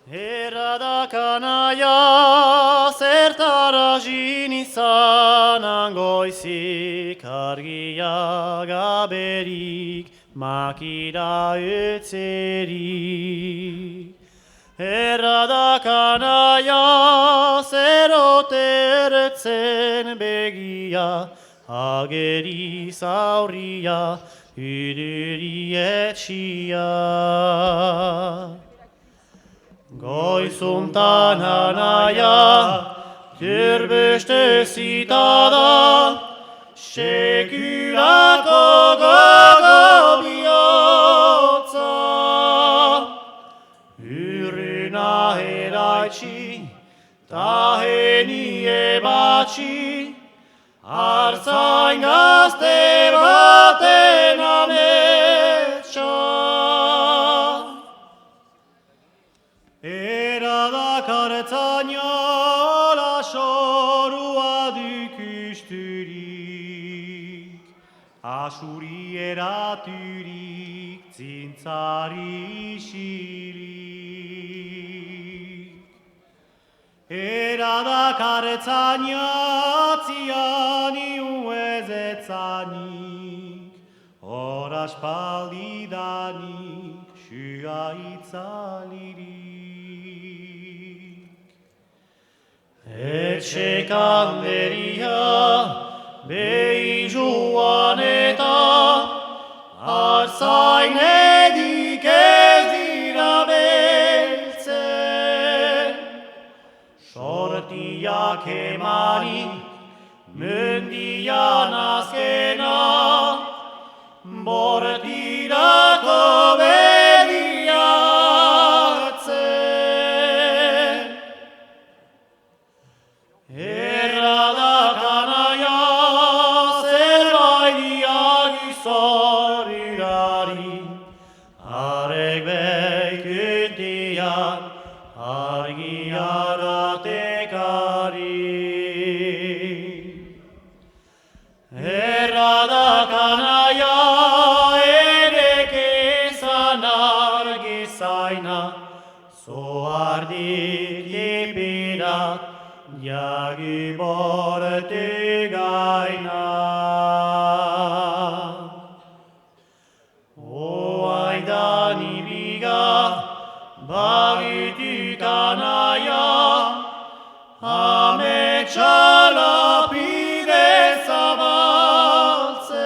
Errada kanaia zertara jin izanan goizik argia gaberik makira etzerik. Errada kanaia zerotertzen begia ageri zaurria idiri etxia. Goizuntan anaia, terbeste zitada, sekulako gogo bihotza. Urruna eraitsi, ta henie batxi, artzain gazte baten ametsa. Erada kartzaina lasorua dukusturik, asuri eraturik, zintzari isilik. Erada kartzaina ziani uezetzanik, horaspaldidanik, xua itzalirik. Etxekan beria, behi joan eta, artzainedik ez dira beltzen. Sortiak emanik, mendian azkena, bortirako bediatzen. Errada kanaia zerbaidiak izorirari, arek beikutiak argiaratekari. Errada kanaia erek izan argizaina, zoardik ipirak, jagi borte gaina. Oaidan ibiga, bagitik anaia, ametsa lapide zabaltzen.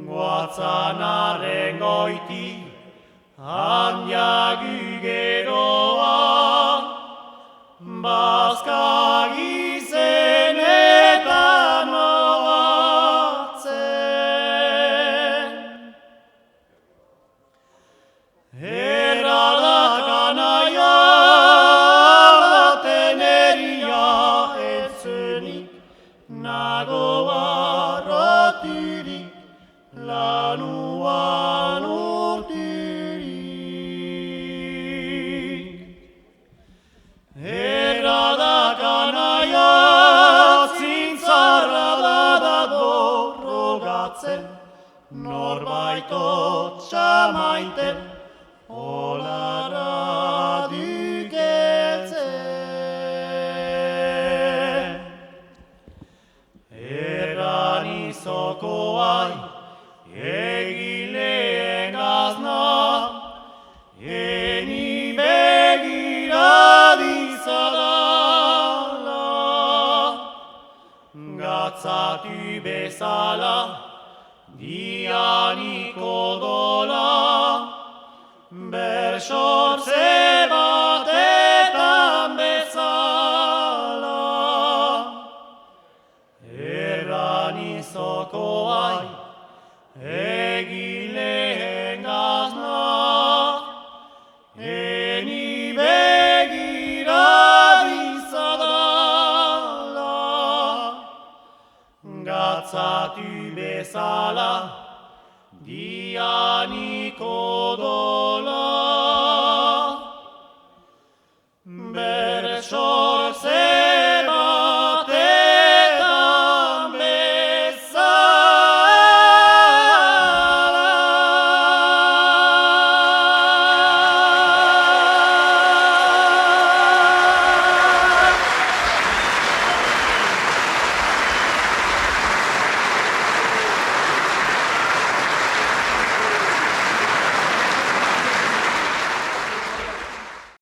Guatzanaren goiti, handiagu geroa, Bazka gizenetan oatzen. Errada kanaia baten eria etzenik, nago arrotirik, lanuan urtirik. Errada kanaia zintzarra da borrogatzen, norbaitot txamaiten, olara duketzen. Erran izokoai, egileen gazna, eni begiradi zadala, gatzatu bezala,